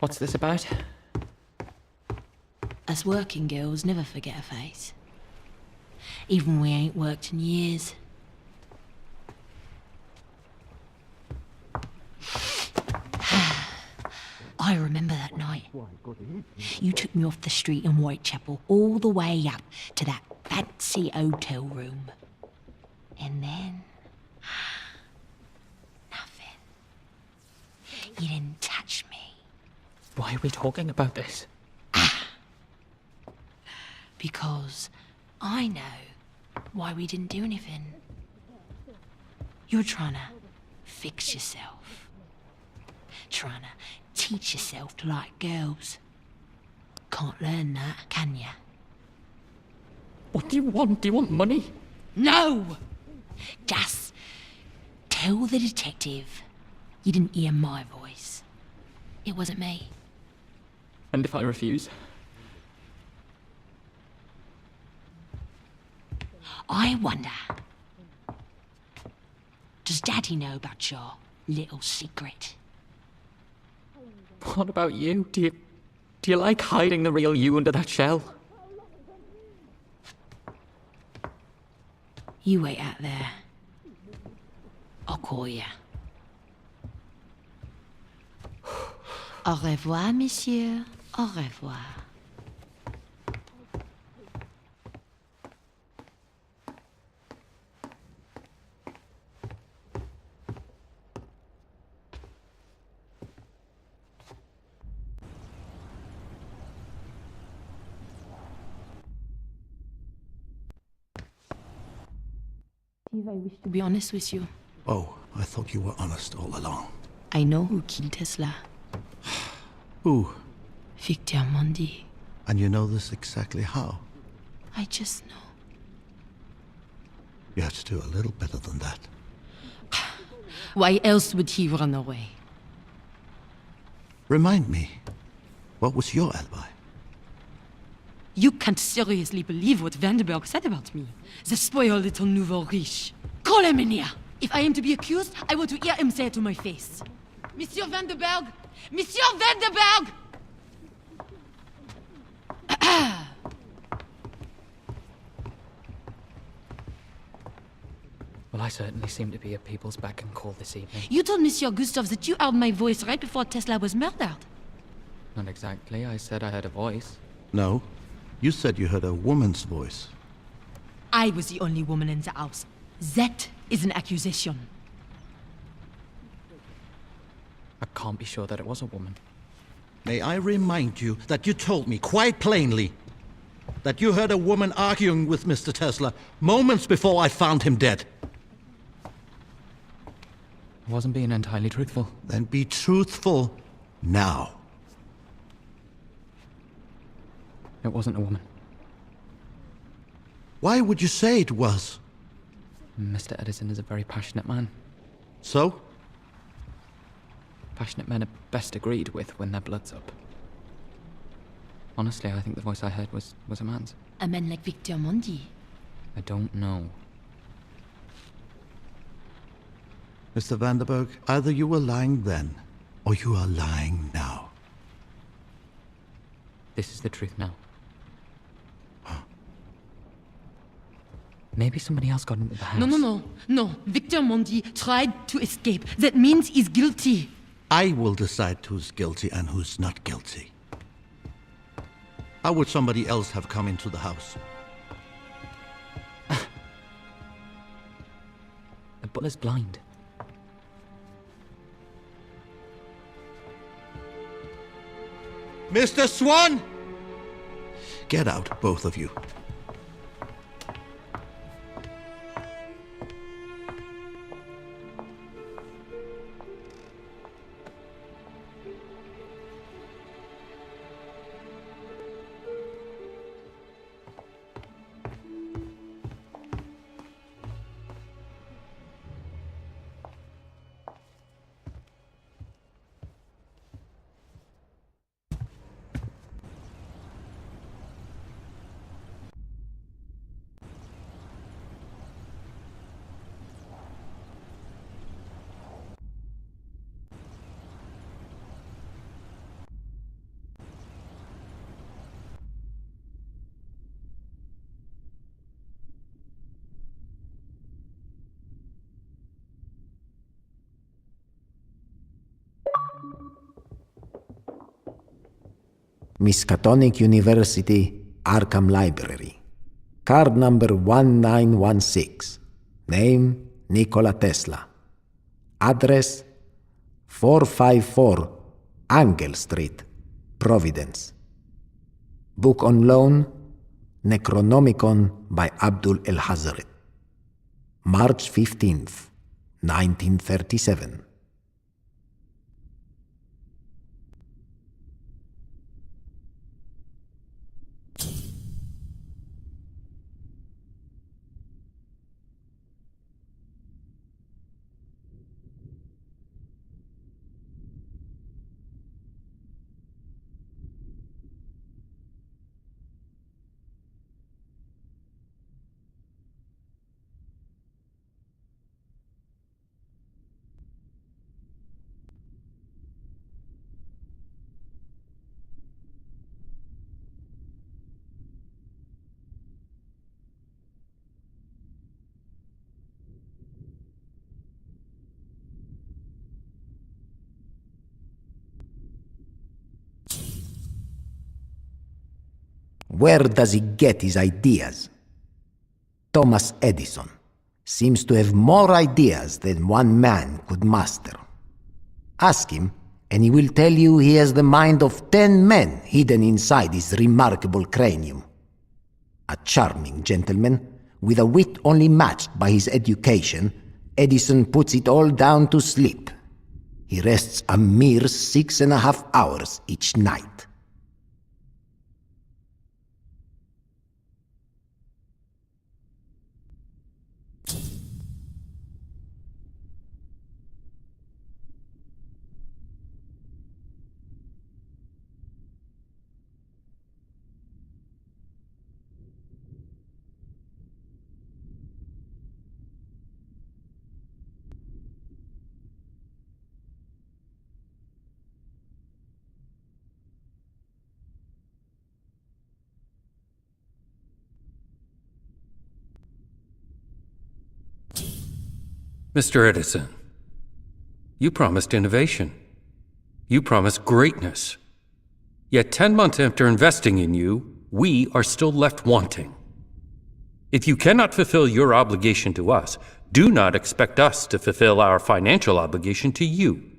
What's this about? Us working girls never forget a face. Even we ain't worked in years. I remember that night. You took me off the street in Whitechapel all the way up to that fancy hotel room. And then... nothing. You didn't touch me. Why are we talking about this? Because I know why we didn't do anything. You're trying to fix yourself. Trying to teach yourself to like girls. Can't learn that, can ya? What do you want? Do you want money? No! Just tell the detective you didn't hear my voice. It wasn't me. And if I refuse? I wonder, does Daddy know about your little secret? What about you? Do you like hiding the real you under that shell? You wait out there. I'll call you. Au revoir, monsieur. Au revoir. Steve, I wish to be honest with you. Oh, I thought you were honest all along. I know who killed Tesla. Who? Victor Mondi. And you know this exactly how? I just know. You have to do a little better than that. Why else would he run away? Remind me, what was your alibi? You can't seriously believe what Vandenberg said about me. The spoiled little nouveau riche. Call him in here. If I am to be accused, I want to hear him say it to my face. Monsieur Vandenberg! Monsieur Vandenberg! Well, I certainly seem to be a people's beck and call this evening. You told Monsieur Gustav that you heard my voice right before Tesla was murdered. Not exactly. I said I heard a voice. No, you said you heard a woman's voice. I was the only woman in the house. That is an accusation. I can't be sure that it was a woman. May I remind you that you told me quite plainly that you heard a woman arguing with Mr. Tesla moments before I found him dead. I wasn't being entirely truthful. Then be truthful now. It wasn't a woman. Why would you say it was? Mr. Edison is a very passionate man. So? Passionate men are best agreed with when their blood's up. Honestly, I think the voice I heard was a man's. A man like Victor Mondi. I don't know. Mr. Vandenberg, either you were lying then, or you are lying now. This is the truth now. Maybe somebody else got into the house. No. Victor Mondi tried to escape. That means he's guilty. I will decide who's guilty and who's not guilty. How would somebody else have come into the house? The butler's blind. Mr. Swan! Get out, both of you. Miskatonic University, Arkham Library. Card number 1916. Name, Nikola Tesla. Address, 454 Angel Street, Providence. Book on loan, Necronomicon by Abdul El-Hazred. March 15th, 1937. Where does he get his ideas? Thomas Edison seems to have more ideas than one man could master. Ask him, and he will tell you he has the mind of 10 men hidden inside his remarkable cranium. A charming gentleman, with a wit only matched by his education, Edison puts it all down to sleep. He rests a mere 6.5 hours each night. Mr. Edison, you promised innovation. You promised greatness. Yet 10 months after investing in you, we are still left wanting. If you cannot fulfill your obligation to us, do not expect us to fulfill our financial obligation to you.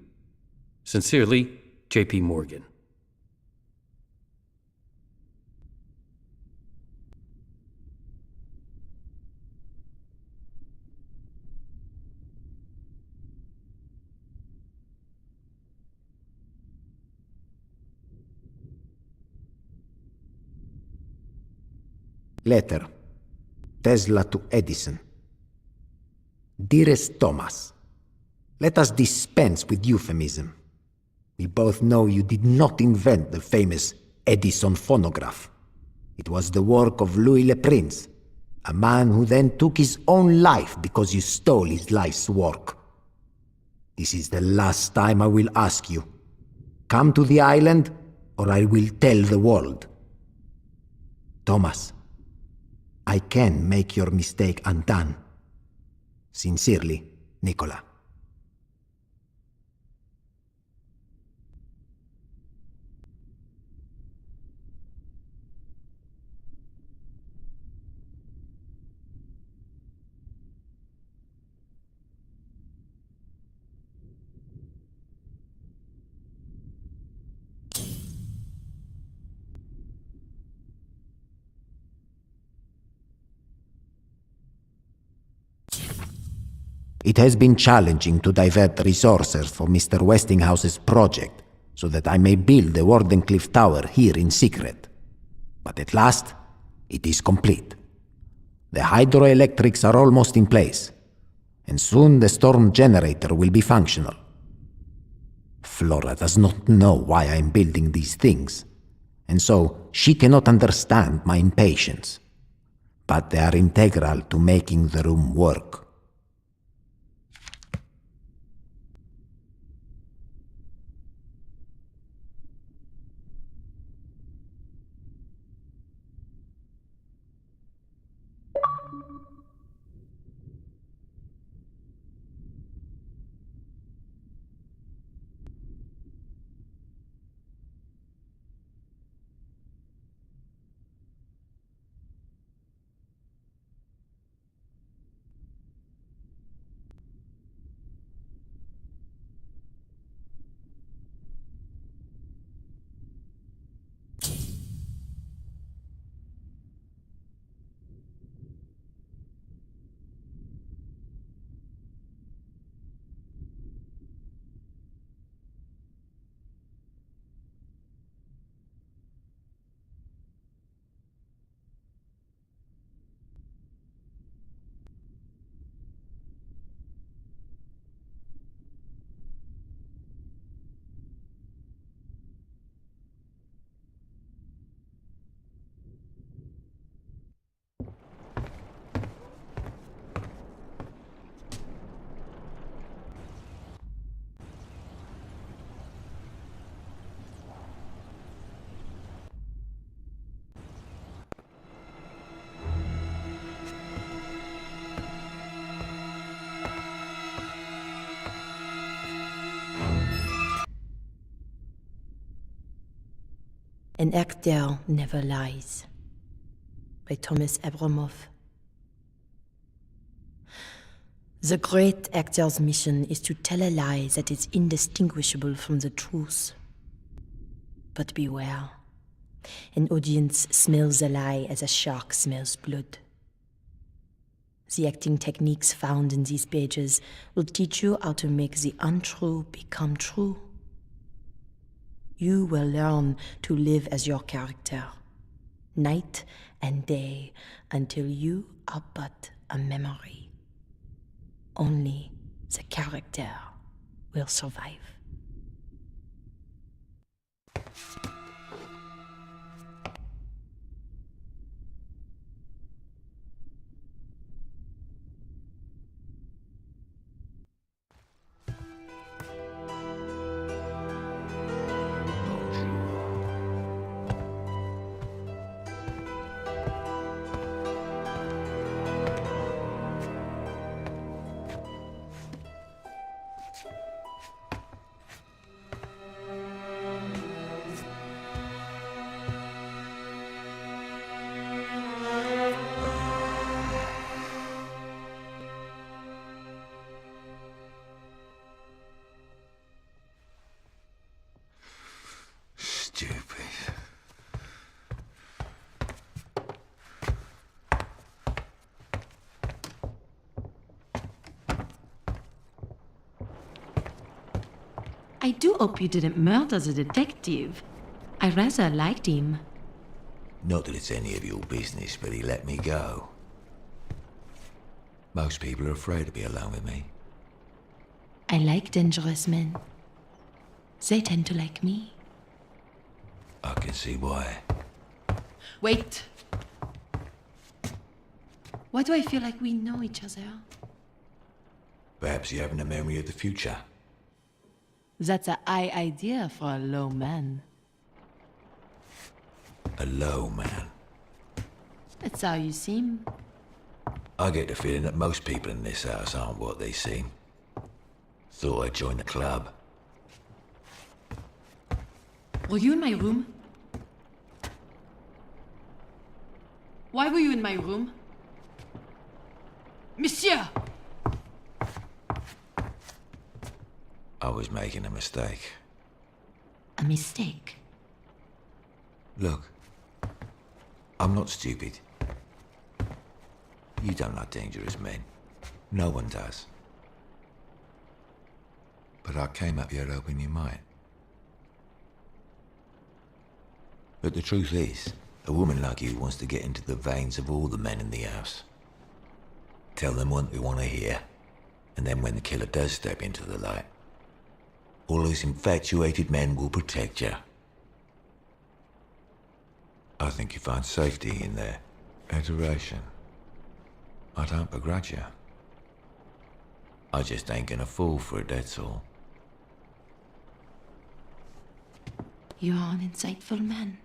Sincerely, J.P. Morgan. Letter. Tesla to Edison. Dearest Thomas, let us dispense with euphemism. We both know you did not invent the famous Edison phonograph. It was the work of Louis Le Prince, a man who then took his own life because you stole his life's work. This is the last time I will ask you. Come to the island, or I will tell the world. Thomas, I can make your mistake undone. Sincerely, Nikola. It has been challenging to divert resources for Mr. Westinghouse's project so that I may build the Wardenclyffe Tower here in secret. But at last, it is complete. The hydroelectrics are almost in place, and soon the storm generator will be functional. Flora does not know why I am building these things, and so she cannot understand my impatience. But they are integral to making the room work. An actor never lies. By Thomas Abramoff. The great actor's mission is to tell a lie that is indistinguishable from the truth. But beware. An audience smells a lie as a shark smells blood. The acting techniques found in these pages will teach you how to make the untrue become true. You will learn to live as your character, night and day, until you are but a memory. Only the character will survive. Stupid. I do hope you didn't murder the detective. I rather liked him. Not that it's any of your business, but he let me go. Most people are afraid to be alone with me. I like dangerous men. They tend to like me. I can see why. Wait. Why do I feel like we know each other? Perhaps you haven't a memory of the future. That's a high idea for a low man. A low man. That's how you seem. I get the feeling that most people in this house aren't what they seem. Thought I'd join the club. Were you in my room? Why were you in my room? Monsieur! I was making a mistake. A mistake? Look, I'm not stupid. You don't like dangerous men. No one does. But I came up here hoping you might. But the truth is, a woman like you wants to get into the veins of all the men in the house. Tell them what they want to hear, and then when the killer does step into the light, all those infatuated men will protect you. I think you find safety in their adoration. I don't begrudge you. I just ain't gonna fall for it, that's all. You are an insightful man.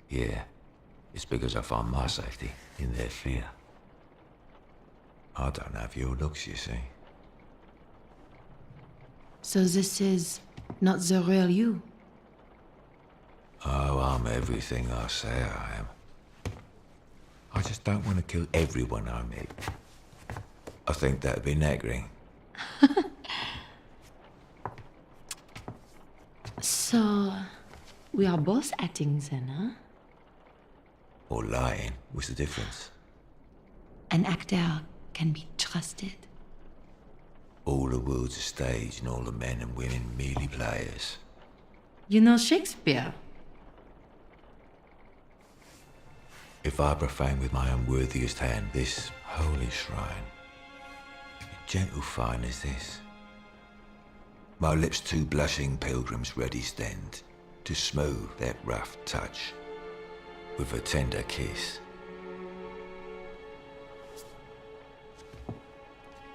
Yeah, it's because I find my safety in their fear. I don't have your looks, you see. So this is not the real you? Oh, I'm everything I say I am. I just don't want to kill everyone I meet. I think that'd be nagging. So, we are both acting then, huh? Or lying. What's the difference? An actor can be trusted. All the world's a stage and all the men and women merely players. You know Shakespeare? If I profane with my unworthiest hand this holy shrine, a gentle fine as this, my lips two blushing pilgrims ready stand to smooth that rough touch with a tender kiss.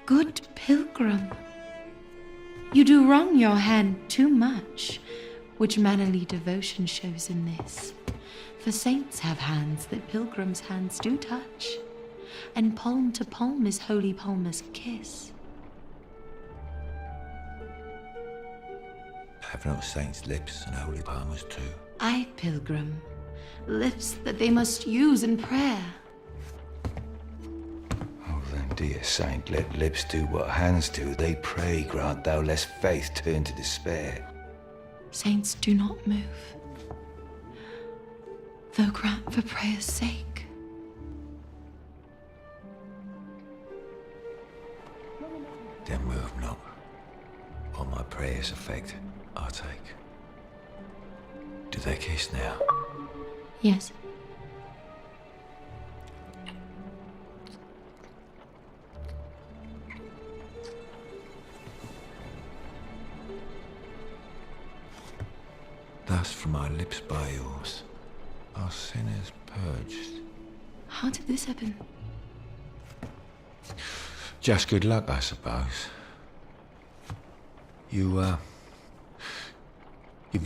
Good pilgrim. You do wrong your hand too much, which mannerly devotion shows in this. For saints have hands that pilgrims' hands do touch, and palm to palm is holy palmer's kiss. Have not saints' lips and holy palmers too? Aye, pilgrim. Lips that they must use in prayer. Oh, then, dear saint, let lips do what hands do. They pray, grant thou, lest faith turn to despair. Saints do not move, though grant for prayer's sake. Then move not. On my prayer's effect, I take. Do they kiss now? Yes. Thus from my lips by yours are sinners purged. How did this happen? Just good luck, I suppose. You've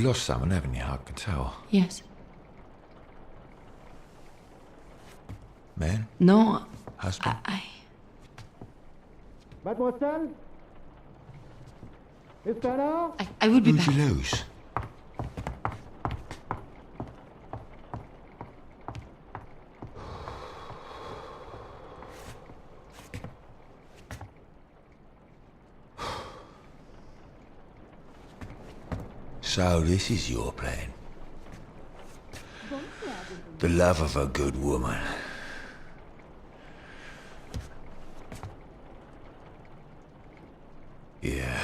lost someone, haven't you? I can tell. Yes. Man? No, Husband? Mademoiselle? Is Bernard? I would be Who'd back. you lose? So this is your plan. The love of a good woman. Yeah.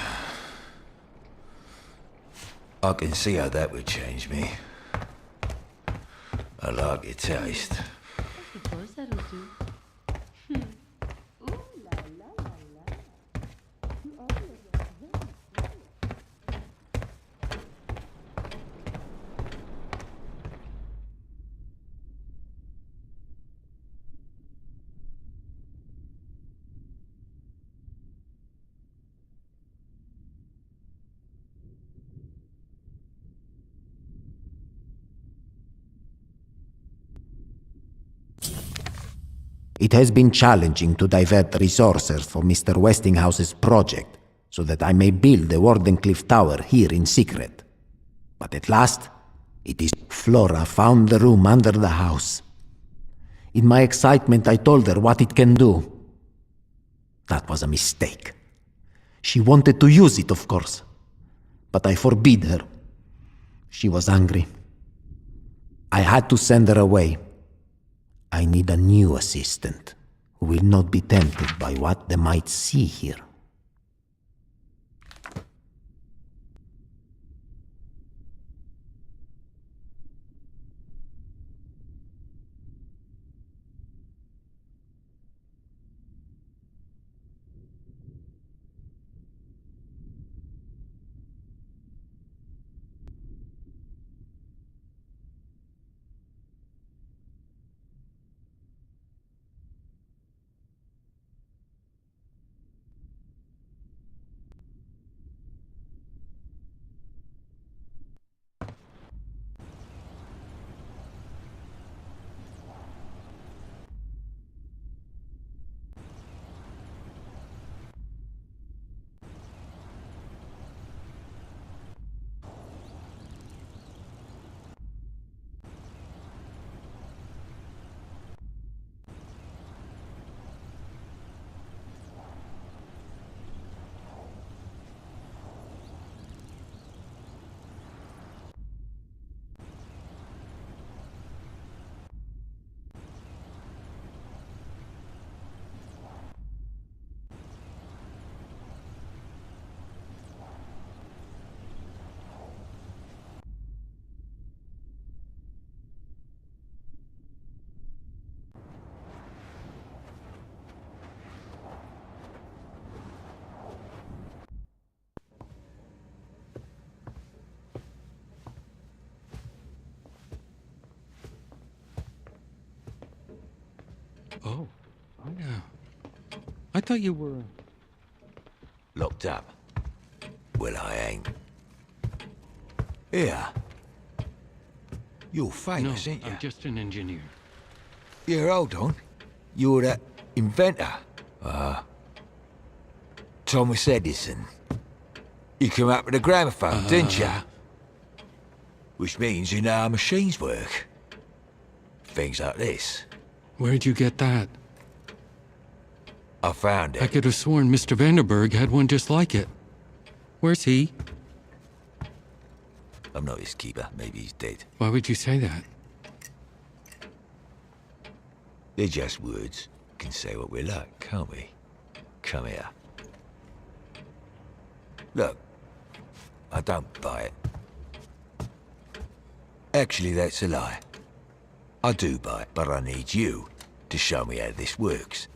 I can see how that would change me. I like your taste. It has been challenging to divert resources for Mr. Westinghouse's project, so that I may build the Wardenclyffe Tower here in secret. But at last, it is Flora found the room under the house. In my excitement, I told her what it can do. That was a mistake. She wanted to use it, of course, but I forbid her. She was angry. I had to send her away. I need a new assistant who will not be tempted by what they might see here. Oh, I thought you were... Locked up? Well, I ain't. Here. You're No, famous, ain't you? I'm just an engineer. Yeah, hold on. You're that inventor. Thomas Edison. You came up with a gramophone, didn't you? Which means you know how machines work. Things like this. Where'd you get that? I found I it. could have sworn Mr. Vanderberg had one just like it. Where's he? I'm not his keeper. Maybe he's dead. Why would you say that? They're just words. Can say what we like, can't we? Come here. Look, I don't buy it. Actually, that's a lie. I do buy it, but I need you to show me how this works.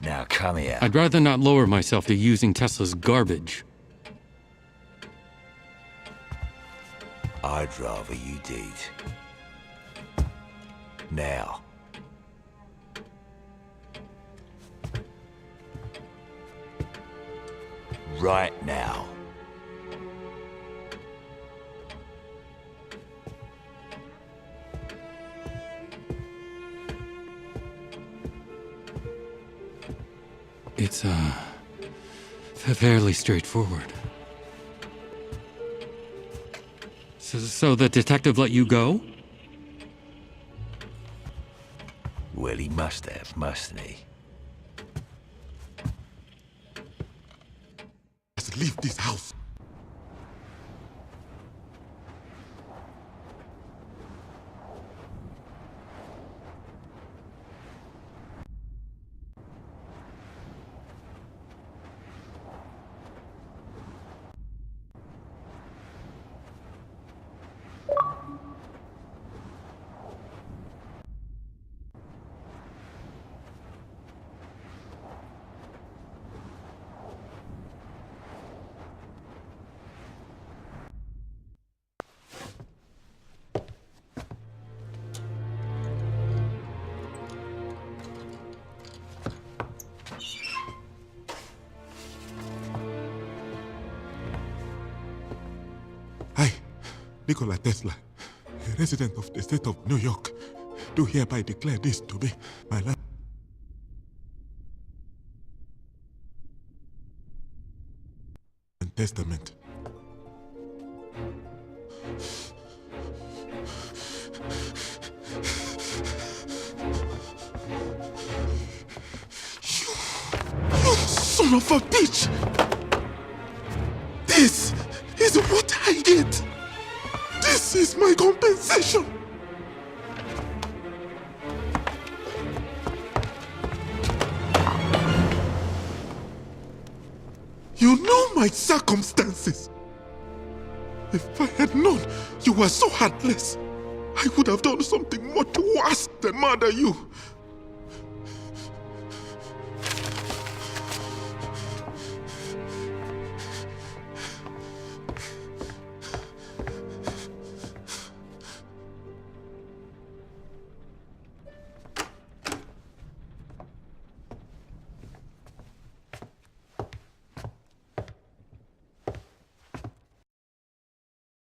Now come here. I'd rather not lower myself to using Tesla's garbage. I'd rather you did. Now. Right now. It's, fairly straightforward. So the detective let you go? Well, he must have, mustn't he? Let's leave this house. I, Nikola Tesla, a resident of the state of New York, do hereby declare this to be my last testament. You son of a bitch! This is what I get! This is my compensation! You know my circumstances. If I had known you were so heartless, I would have done something much worse than murder you.